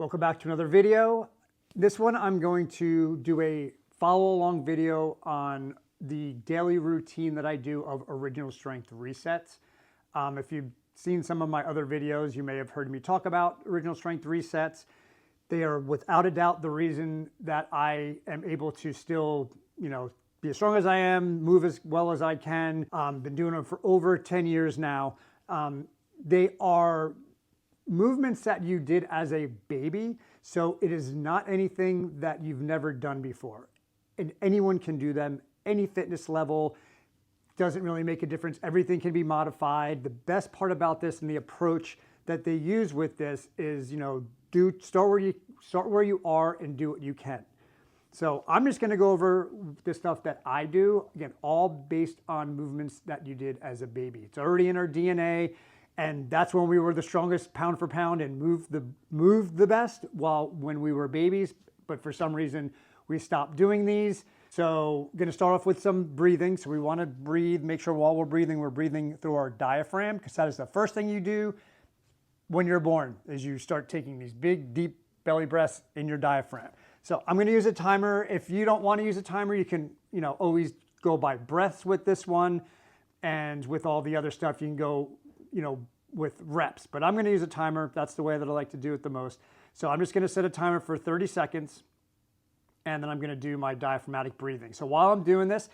Welcome back to another video. This one I'm going to do a follow along video on the daily routine that I do of original strength resets. If you've seen some of my other videos, you may have heard me talk about original strength resets. They are without a doubt the reason that I am able to still, be as strong as I am, move as well as I can. Been doing them for over 10 years now. They are movements that you did as a baby, so it is not anything that you've never done before. And anyone can do them, any fitness level, doesn't really make a difference. Everything can be modified. The best part about this and the approach that they use with this is, start where you are and do what you can. So I'm just gonna go over the stuff that I do, again, all based on movements that you did as a baby. It's already in our DNA. And that's when we were the strongest pound for pound and moved the best when we were babies. But for some reason, we stopped doing these. So I'm gonna start off with some breathing. So we wanna breathe, make sure while we're breathing through our diaphragm, because that is the first thing you do when you're born, is you start taking these big, deep belly breaths in your diaphragm. So I'm gonna use a timer. If you don't wanna use a timer, you can always go by breaths with this one. And with all the other stuff, you can go with reps, but I'm going to use a timer. That's the way that I like to do it the most. So I'm just going to set a timer for 30 seconds and then I'm going to do my diaphragmatic breathing. So while I'm doing this,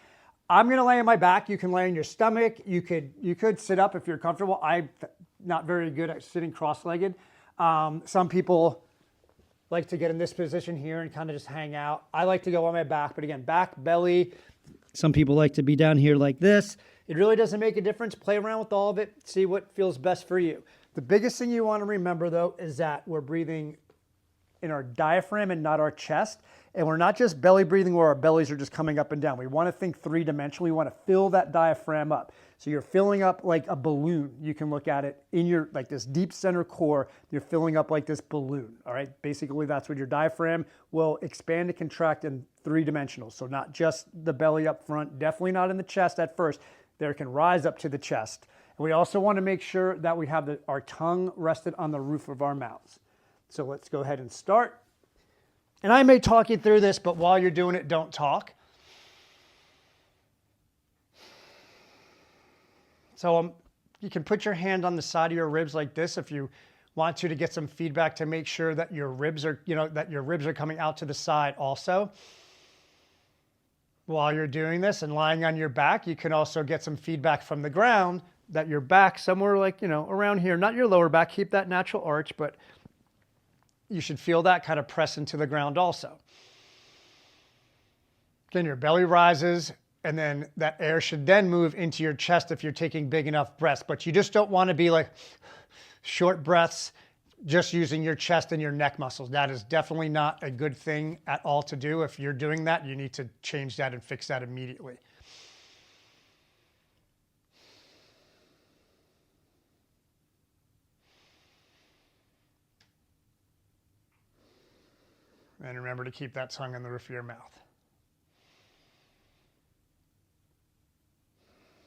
I'm going to lay on my back. You can lay on your stomach. You could sit up if you're comfortable. I'm not very good at sitting cross-legged. Some people like to get in this position here and kind of just hang out. I like to go on my back, but again, back, belly. Some people like to be down here like this. It really doesn't make a difference. Play around with all of it. See what feels best for you. The biggest thing you want to remember, though, is that we're breathing in our diaphragm and not our chest. And we're not just belly breathing where our bellies are just coming up and down. We want to think three-dimensionally. We want to fill that diaphragm up. So you're filling up like a balloon. You can look at it in your, like this deep center core. You're filling up like this balloon, all right? Basically, that's what your diaphragm will expand and contract in three-dimensional. So not just the belly up front, definitely not in the chest at first. There can rise up to the chest. And we also want to make sure that we have our tongue rested on the roof of our mouths. So let's go ahead and start. And I may talk you through this, but while you're doing it, don't talk. So you can put your hand on the side of your ribs like this if you want to get some feedback to make sure that your ribs are, that your ribs are coming out to the side also. While you're doing this and lying on your back, you can also get some feedback from the ground that your back somewhere like, around here, not your lower back, keep that natural arch, but you should feel that kind of press into the ground also. Again, your belly rises and then that air should then move into your chest if you're taking big enough breaths, but you just don't want to be like short breaths, just using your chest and your neck muscles. That is definitely not a good thing at all to do. If you're doing that, you need to change that and fix that immediately. And remember to keep that tongue on the roof of your mouth.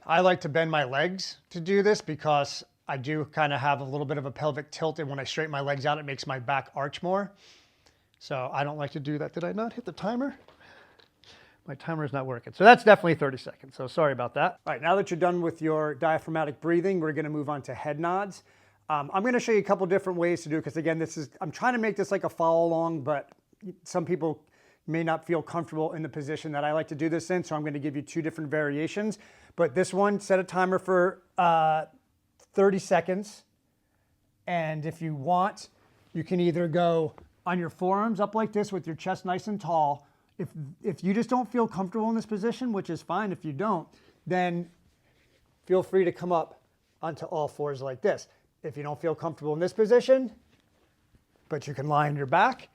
I like to bend my legs to do this because I do kind of have a little bit of a pelvic tilt, and when I straighten my legs out, it makes my back arch more. So I don't like to do that. Did I not hit the timer? My timer is not working. So that's definitely 30 seconds. So sorry about that. All right, now that you're done with your diaphragmatic breathing, we're going to move on to head nods. I'm going to show you a couple different ways to do it because, again, I'm trying to make this like a follow along, but some people may not feel comfortable in the position that I like to do this in. So I'm going to give you two different variations. But this one, set a timer for 30 seconds. And if you want, you can either go on your forearms up like this with your chest nice and tall. If you just don't feel comfortable in this position, which is fine if you don't, then feel free to come up onto all fours like this. If you don't feel comfortable in this position, but you can lie on your back,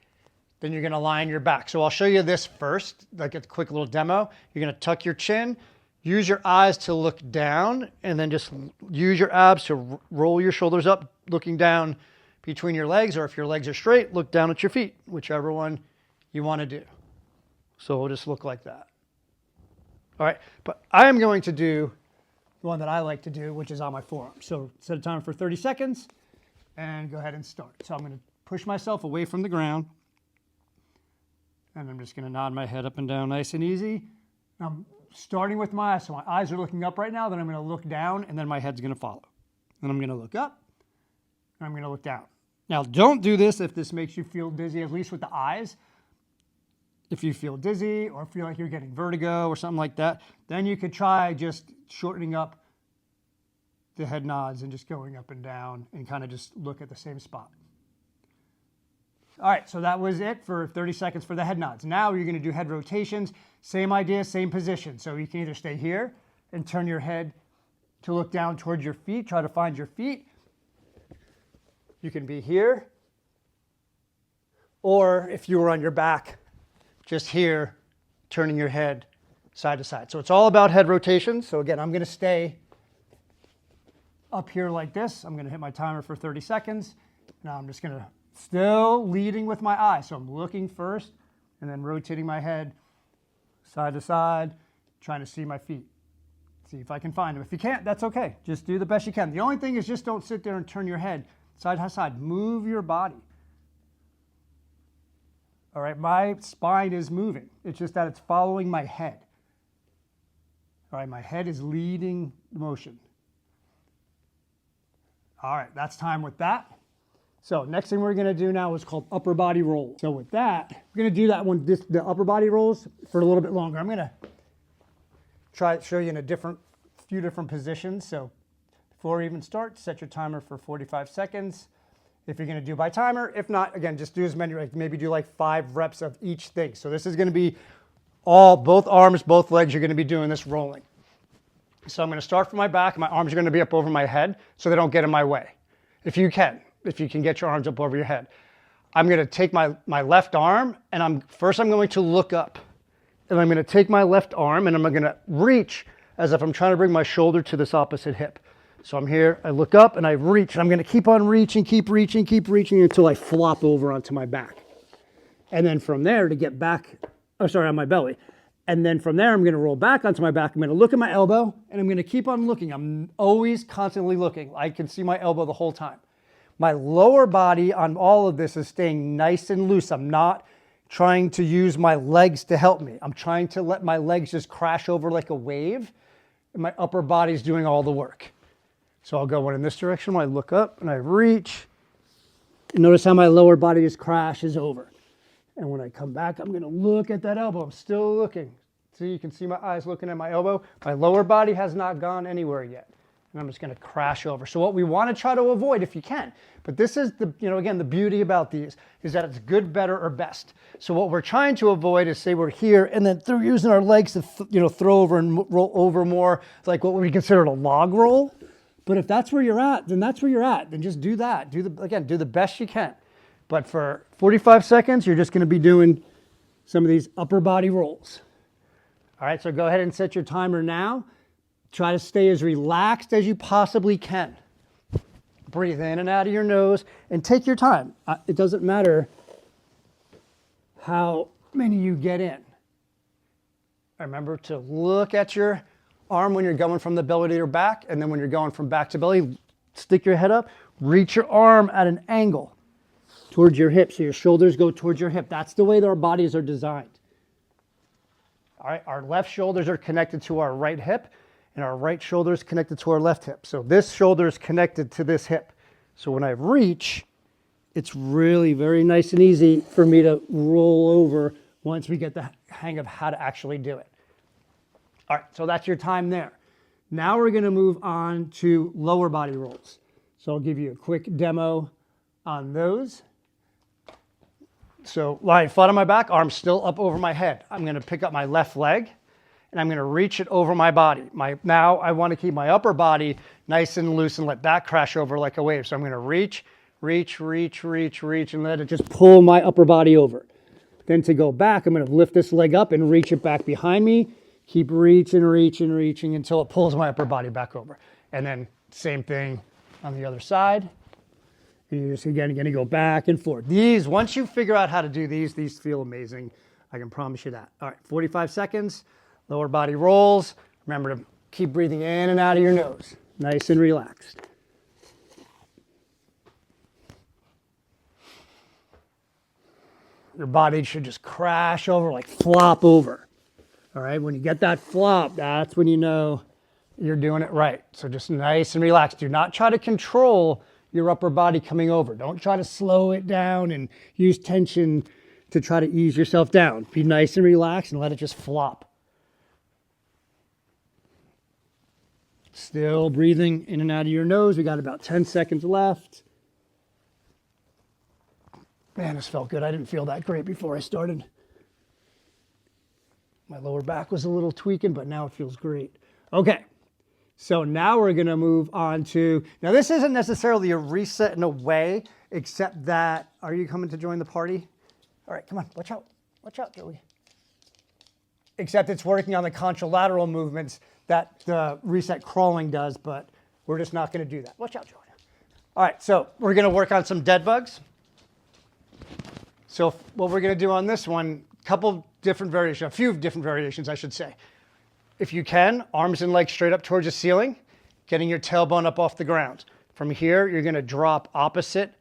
then you're going to lie on your back. So I'll show you this first, like a quick little demo. You're going to tuck your chin, use your eyes to look down, and then just use your abs to roll your shoulders up, looking down between your legs, or if your legs are straight, look down at your feet, whichever one you want to do. So it'll just look like that. All right, but I am going to do the one that I like to do, which is on my forearm. So set a timer for 30 seconds and go ahead and start. So I'm going to push myself away from the ground. And I'm just gonna nod my head up and down nice and easy. I'm starting with my eyes, so my eyes are looking up right now, then I'm gonna look down, and then my head's gonna follow. Then I'm gonna look up, and I'm gonna look down. Now, don't do this if this makes you feel dizzy, at least with the eyes. If you feel dizzy or feel like you're getting vertigo or something like that, then you could try just shortening up the head nods and just going up and down and kind of just look at the same spot. All right, so that was it for 30 seconds for the head nods. Now you're gonna do head rotations, same idea, same position. So you can either stay here and turn your head to look down towards your feet, try to find your feet. You can be here, or if you were on your back, just here, turning your head side to side. So it's all about head rotations. So again, I'm gonna stay up here like this. I'm gonna hit my timer for 30 seconds. Now I'm just gonna, still leading with my eyes. So I'm looking first and then rotating my head side to side, trying to see my feet. See if I can find them. If you can't, that's okay. Just do the best you can. The only thing is just don't sit there and turn your head side to side. Move your body. All right, my spine is moving. It's just that it's following my head. All right, my head is leading the motion. All right, that's time with that. So next thing we're gonna do now is called upper body roll. So with that, we're gonna do that one, the upper body rolls for a little bit longer. I'm gonna try to show you in a few different positions. So before we even start, set your timer for 45 seconds. If you're gonna do by timer, if not, again, just do as many, like maybe do like 5 reps of each thing. So this is gonna be both arms, both legs, you're gonna be doing this rolling. So I'm gonna start from my back, my arms are gonna be up over my head so they don't get in my way. If you can get your arms up over your head. I'm gonna take my left arm and I'm going to look up. And I'm gonna take my left arm and I'm gonna reach as if I'm trying to bring my shoulder to this opposite hip. So I'm here, I look up and I reach. I'm gonna keep on reaching, keep reaching until I flop over onto my back. And then from there to get back, on my belly. And then from there, I'm gonna roll back onto my back. I'm gonna look at my elbow and I'm gonna keep on looking. I'm always constantly looking. I can see my elbow the whole time. My lower body on all of this is staying nice and loose. I'm not trying to use my legs to help me. I'm trying to let my legs just crash over like a wave, and my upper body's doing all the work. So I'll go one in this direction when I look up and I reach. And notice how my lower body just crashes over. And when I come back, I'm gonna look at that elbow. I'm still looking. See, you can see my eyes looking at my elbow. My lower body has not gone anywhere yet. And I'm just gonna crash over. So what we wanna try to avoid, if you can, but this is the, again, the beauty about these is that it's good, better, or best. So what we're trying to avoid is, say we're here and then through using our legs to throw over and roll over more, like what we consider a log roll. But if that's where you're at, then that's where you're at. Then just do that. Do the best you can. But for 45 seconds, you're just gonna be doing some of these upper body rolls. All right, so go ahead and set your timer now. Try to stay as relaxed as you possibly can. Breathe in and out of your nose and take your time. It doesn't matter how many you get in. Remember to look at your arm when you're going from the belly to your back, and then when you're going from back to belly, stick your head up, reach your arm at an angle towards your hip, so your shoulders go towards your hip. That's the way that our bodies are designed. All right, our left shoulders are connected to our right hip, and our right shoulder is connected to our left hip. So this shoulder is connected to this hip. So when I reach, it's really very nice and easy for me to roll over once we get the hang of how to actually do it. All right, so that's your time there. Now we're gonna move on to lower body rolls. So I'll give you a quick demo on those. So lying flat on my back, arms still up over my head. I'm gonna pick up my left leg and I'm gonna reach it over my body. Now I wanna keep my upper body nice and loose and let that crash over like a wave. So I'm gonna reach, and let it just pull my upper body over. Then to go back, I'm gonna lift this leg up and reach it back behind me. Keep reaching until it pulls my upper body back over. And then same thing on the other side. And you're just again gonna go back and forth. These, once you figure out how to do these feel amazing. I can promise you that. All right, 45 seconds, lower body rolls. Remember to keep breathing in and out of your nose. Nice and relaxed. Your body should just crash over, like flop over. All right, when you get that flop, that's when you know you're doing it right. So just nice and relaxed. Do not try to control your upper body coming over. Don't try to slow it down and use tension to try to ease yourself down. Be nice and relaxed and let it just flop. Still breathing in and out of your nose. We got about 10 seconds left. Man, this felt good. I didn't feel that great before I started. My lower back was a little tweaking, but now it feels great. Okay, so now we're gonna move on to, now this isn't necessarily a reset in a way, except that, are you coming to join the party? All right, come on, watch out, Joey. Except it's working on the contralateral movements that the reset crawling does, but we're just not gonna do that. Watch out, Joey. All right, so we're gonna work on some dead bugs. So what we're gonna do on this one, a few different variations, I should say. If you can, arms and legs straight up towards the ceiling, getting your tailbone up off the ground. From here, you're gonna drop opposite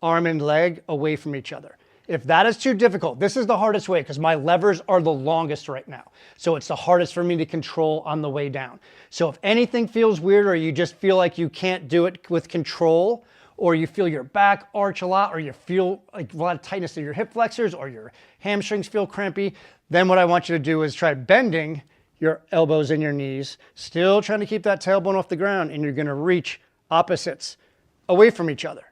arm and leg away from each other. If that is too difficult, this is the hardest way because my levers are the longest right now. So it's the hardest for me to control on the way down. So if anything feels weird or you just feel like you can't do it with control, or you feel your back arch a lot, or you feel like a lot of tightness in your hip flexors, or your hamstrings feel crampy, then what I want you to do is try bending your elbows and your knees, still trying to keep that tailbone off the ground, and you're gonna reach opposites away from each other.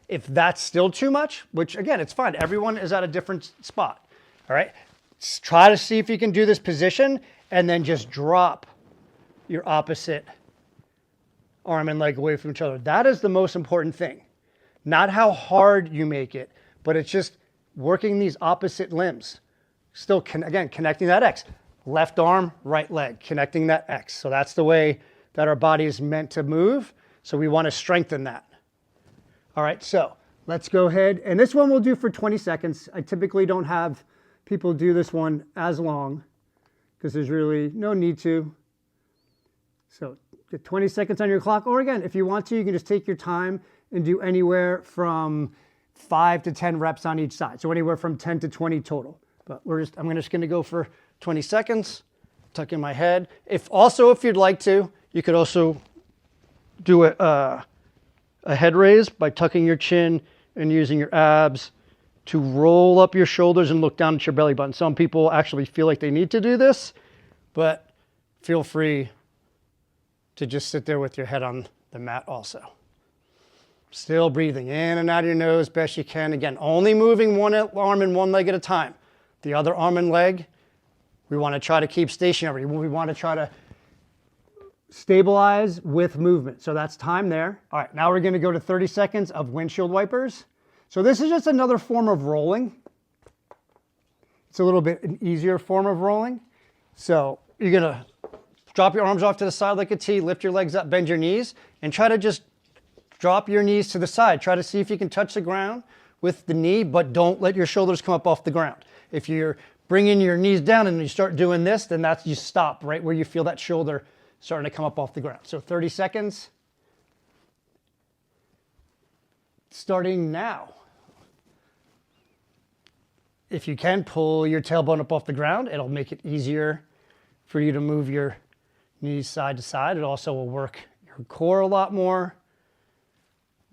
If that's still too much, which again, it's fine. Everyone is at a different spot, all right? Try to see if you can do this position and then just drop your opposite arm and leg away from each other. That is the most important thing. Not how hard you make it, but it's just working these opposite limbs. Still, again, connecting that X. Left arm, right leg, connecting that X. So that's the way that our body is meant to move. So we want to strengthen that. All right, so let's go ahead. And this one we'll do for 20 seconds. I typically don't have people do this one as long because there's really no need to. So get 20 seconds on your clock. Or again, if you want to, you can just take your time and do anywhere from 5 to 10 reps on each side. So anywhere from 10 to 20 total. But I'm just gonna go for 20 seconds, tuck in my head. If you'd like to, you could also do a head raise by tucking your chin and using your abs to roll up your shoulders and look down at your belly button. Some people actually feel like they need to do this, but feel free to just sit there with your head on the mat also. Still breathing in and out of your nose best you can. Again, only moving one arm and one leg at a time. The other arm and leg, we want to try to keep stationary. We want to try to stabilize with movement. So that's time there. All right, now we're going to go to 30 seconds of windshield wipers. So this is just another form of rolling. It's a little bit an easier form of rolling. So you're going to drop your arms off to the side like a T, lift your legs up, bend your knees, and try to just drop your knees to the side. Try to see if you can touch the ground with the knee, but don't let your shoulders come up off the ground. If you're bringing your knees down and you start doing this, then you stop right where you feel that shoulder starting to come up off the ground. So 30 seconds. Starting now. If you can, pull your tailbone up off the ground. It'll make it easier for you to move your knees side to side. It also will work your core a lot more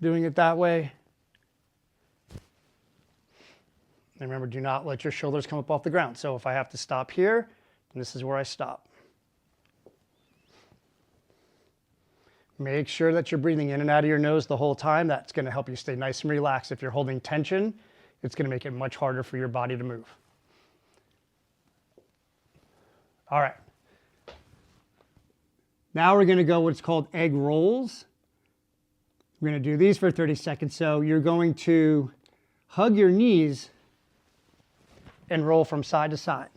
doing it that way. And remember, do not let your shoulders come up off the ground. So if I have to stop here, then this is where I stop. Make sure that you're breathing in and out of your nose the whole time. That's going to help you stay nice and relaxed. If you're holding tension, it's going to make it much harder for your body to move. All right. Now we're going to go what's called egg rolls. We're going to do these for 30 seconds. So you're going to hug your knees and roll from side to side.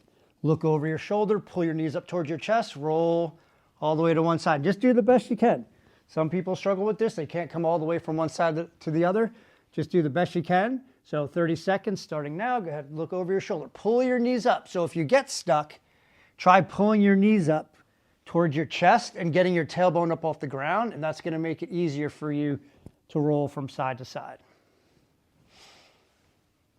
Look over your shoulder, pull your knees up towards your chest, roll all the way to one side. Just do the best you can. Some people struggle with this. They can't come all the way from one side to the other. Just do the best you can. So 30 seconds starting now. Go ahead, look over your shoulder. Pull your knees up. So if you get stuck, try pulling your knees up towards your chest and getting your tailbone up off the ground, and that's going to make it easier for you to roll from side to side.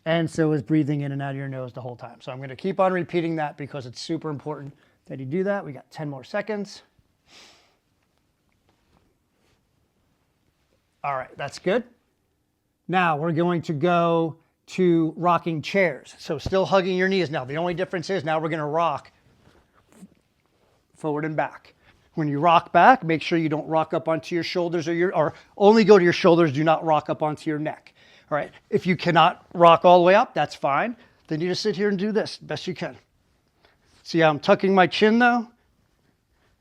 And so is breathing in and out of your nose the whole time. So I'm going to keep on repeating that because it's super important that you do that. We got 10 more seconds. All right, that's good. Now we're going to go to rocking chairs. So still hugging your knees now. The only difference is now we're going to rock forward and back. When you rock back, make sure you don't rock up onto your shoulders or only go to your shoulders. Do not rock up onto your neck. All right. If you cannot rock all the way up, that's fine. Then you just sit here and do this best you can. See how I'm tucking my chin though?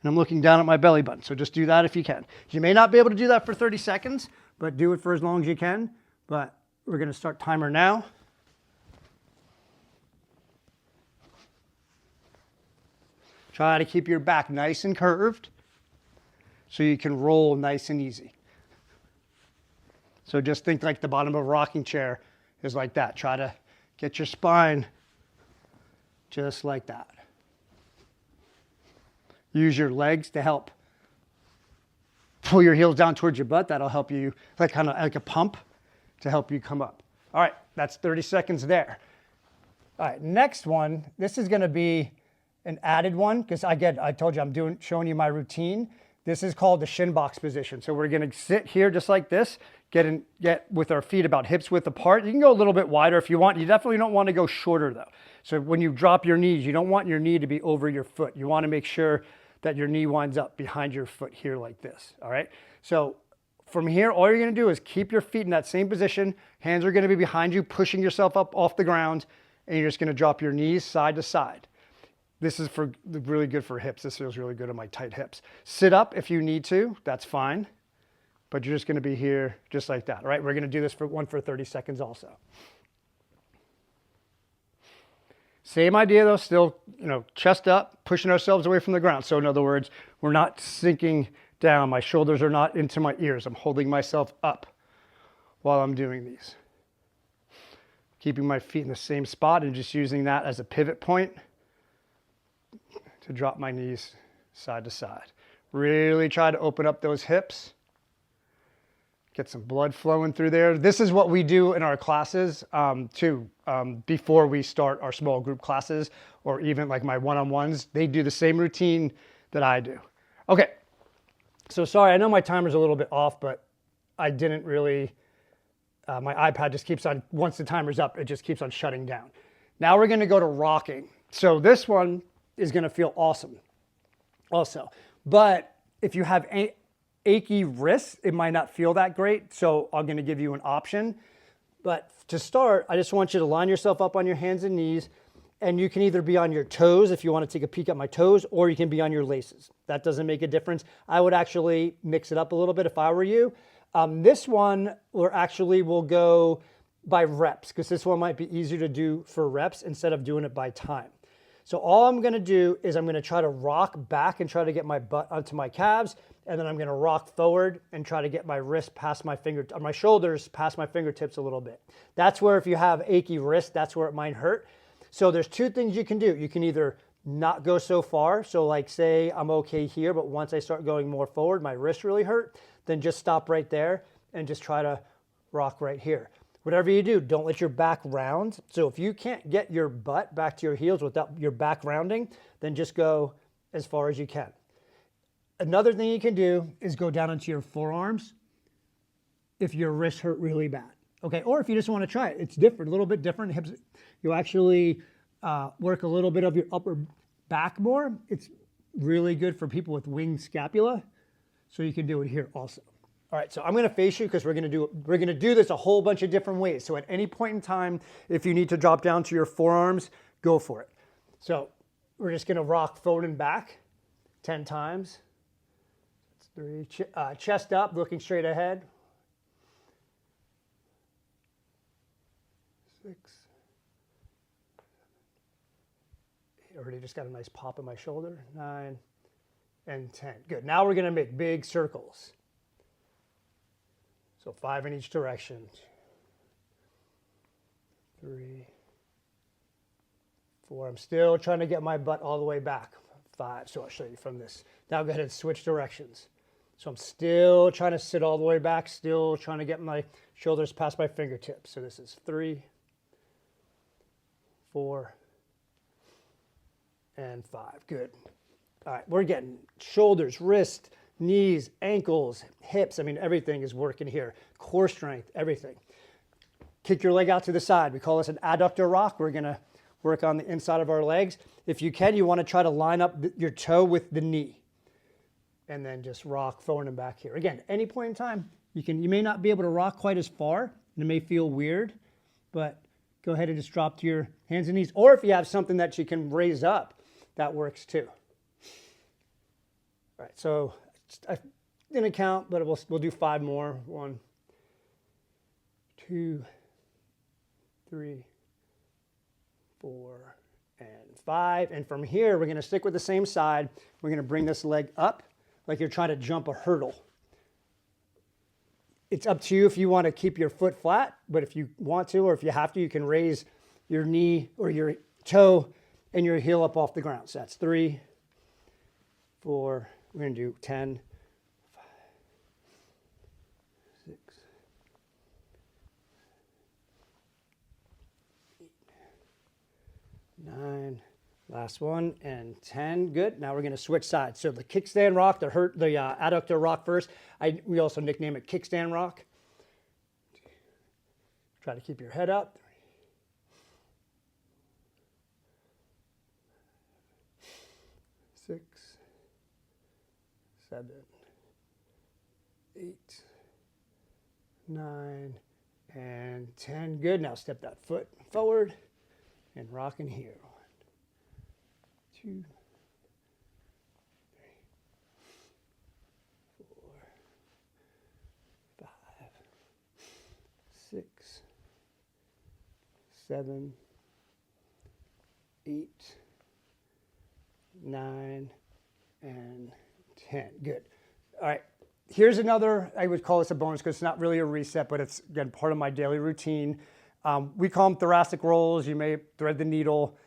And I'm looking down at my belly button. So just do that if you can. You may not be able to do that for 30 seconds, but do it for as long as you can. But we're going to start timer now. Try to keep your back nice and curved so you can roll nice and easy. So just think like the bottom of a rocking chair is like that. Try to get your spine just like that. Use your legs to help pull your heels down towards your butt. That'll help you, like kind of like a pump to help you come up. All right, that's 30 seconds there. All right, next one, this is gonna be an added one because I told you I'm showing you my routine. This is called the shin box position. So we're gonna sit here just like this, get with our feet about hips width apart. You can go a little bit wider if you want. You definitely don't want to go shorter though. So when you drop your knees, you don't want your knee to be over your foot. You want to make sure that your knee winds up behind your foot here like this, all right? So from here, all you're gonna do is keep your feet in that same position. Hands are gonna be behind you, pushing yourself up off the ground, and you're just gonna drop your knees side to side. This is really good for hips. This feels really good on my tight hips. Sit up if you need to, that's fine. But you're just gonna be here just like that, all right? We're gonna do this for 30 seconds also. Same idea though, still, chest up, pushing ourselves away from the ground. So in other words, we're not sinking down. My shoulders are not into my ears. I'm holding myself up while I'm doing these. Keeping my feet in the same spot and just using that as a pivot point to drop my knees side to side. Really try to open up those hips. Get some blood flowing through there. This is what we do in our classes too. Before we start our small group classes or even like my one-on-ones, they do the same routine that I do. Okay, so sorry, I know my timer's a little bit off, but I didn't really, my iPad just keeps on, once the timer's up, it just keeps on shutting down. Now we're gonna go to rocking. So this one is gonna feel awesome also. But if you have achy wrists, it might not feel that great. So I'm gonna give you an option. But to start, I just want you to line yourself up on your hands and knees, and you can either be on your toes if you want to take a peek at my toes, or you can be on your laces. That doesn't make a difference. I would actually mix it up a little bit if I were you. This one will go by reps, because this one might be easier to do for reps instead of doing it by time. So all I'm gonna do is I'm gonna try to rock back and try to get my butt onto my calves, and then I'm gonna rock forward and try to get my wrist past my my shoulders past my fingertips a little bit. That's where if you have achy wrist, that's where it might hurt. So there's two things you can do. You can either not go so far. So like say I'm okay here, but once I start going more forward, my wrist really hurt, then just stop right there and just try to rock right here. Whatever you do, don't let your back round. So if you can't get your butt back to your heels without your back rounding, then just go as far as you can. Another thing you can do is go down into your forearms if your wrists hurt really bad. Okay, or if you just want to try it, it's different, a little bit different. Hips, you actually work a little bit of your upper back more. It's really good for people with winged scapula, so you can do it here also. All right, so I'm gonna face you because we're gonna do this a whole bunch of different ways. So at any point in time, if you need to drop down to your forearms, go for it. So we're just gonna rock forward and back 10 times. That's 3, chest up, looking straight ahead. 6, 8, already just got a nice pop in my shoulder. 9 and 10, good. Now we're gonna make big circles. So 5 in each direction. 3, 4, I'm still trying to get my butt all the way back. 5, so I'll show you from this. Now go ahead and switch directions. So I'm still trying to sit all the way back, still trying to get my shoulders past my fingertips. So this is 3, 4, and 5. Good. All right, we're getting shoulders, wrists, knees, ankles, hips. I mean, everything is working here. Core strength, everything. Kick your leg out to the side. We call this an adductor rock. We're going to work on the inside of our legs. If you can, you want to try to line up your toe with the knee. And then just rock forward and back here. Again, any point in time, you may not be able to rock quite as far, and it may feel weird, but go ahead and just drop to your hands and knees. Or if you have something that you can raise up, that works too. All right, so I didn't count, but we'll do 5 more. 1, 2, 3, 4, and 5. And from here, we're going to stick with the same side. We're going to bring this leg up like you're trying to jump a hurdle. It's up to you if you want to keep your foot flat, but if you want to, or if you have to, you can raise your knee or your toe and your heel up off the ground. So that's 3, 4, we're going to do 10, 5, 6, 8, 9, last one, and 10. Good. Now we're going to switch sides. So the kickstand rock, the adductor rock first. We also nickname it kickstand rock. Try to keep your head up. 6, 7, 8, 9, and 10. Good. Now step that foot forward and rock in here. 1, 2, 3, 4, 5, 6, 7, 8, 9, and 10. Good. All right. Here's another, I would call this a bonus because it's not really a reset, but it's, again, part of my daily routine. We call them thoracic rolls. You may thread the needle.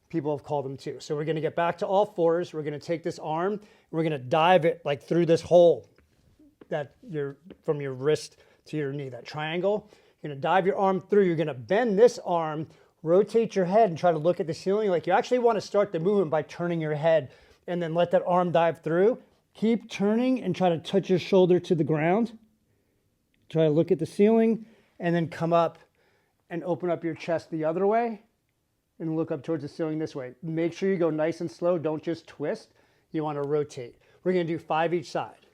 People have called them too. So we're going to get back to all fours. We're going to take this arm, and we're going to dive it like through this hole from your wrist to your knee, that triangle. You're going to dive your arm through. You're going to bend this arm, rotate your head, and try to look at the ceiling. Like you actually want to start the movement by turning your head and then let that arm dive through. Keep turning and try to touch your shoulder to the ground. Try to look at the ceiling and then come up and open up your chest the other way and look up towards the ceiling this way. Make sure you go nice and slow. Don't just twist. You want to rotate. We're going to do 5 each side.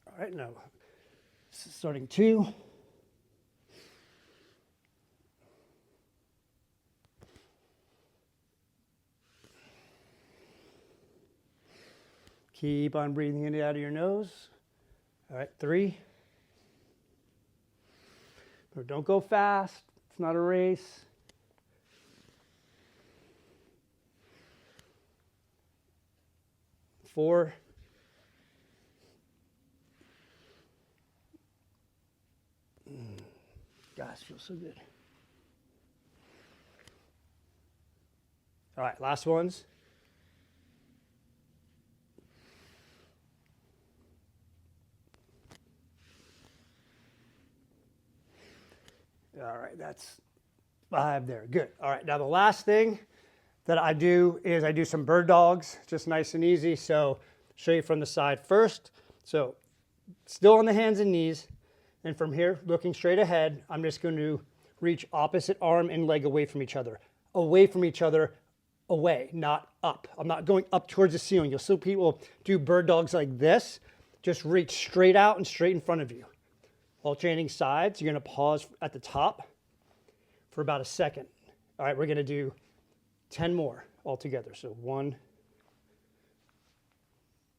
All right, now starting 2. Keep on breathing in and out of your nose. All right, 3. Don't go fast. It's not a race. 4. Gosh, feels so good. All right, last ones. All right, that's 5 there. Good. All right, now the last thing that I do is I do some bird dogs, just nice and easy. So show you from the side first. So still on the hands and knees. And from here, looking straight ahead, I'm just going to reach opposite arm and leg away from each other. Away from each other, away, not up. I'm not going up towards the ceiling. You'll see people do bird dogs like this. Just reach straight out and straight in front of you. Alternating sides, you're going to pause at the top for about a second. All right, we're going to do 10 more altogether. So 1,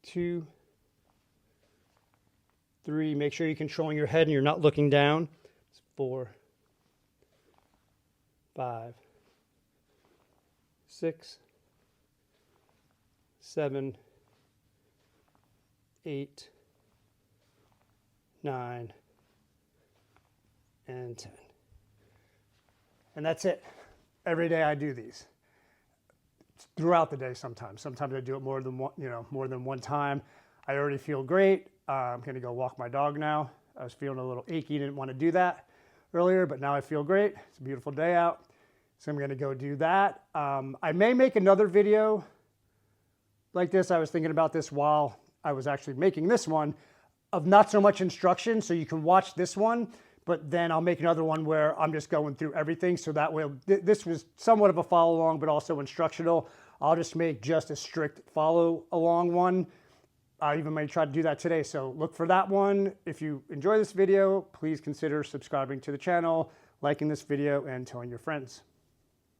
2, 3. Make sure you're controlling your head and you're not looking down. 4, 5, 6, 7, 8, 9, and 10. And that's it. Every day I do these. Throughout the day sometimes. Sometimes I do it more than one time. I already feel great. I'm going to go walk my dog now. I was feeling a little achy, didn't want to do that earlier, but now I feel great. It's a beautiful day out. So I'm going to go do that. I may make another video like this. I was thinking about this while I was actually making this one, of not so much instruction. So you can watch this one, but then I'll make another one where I'm just going through everything. So that way, this was somewhat of a follow along, but also instructional. I'll just make just a strict follow along one. I even may try to do that today. So look for that one. If you enjoy this video, please consider subscribing to the channel, liking this video, and telling your friends.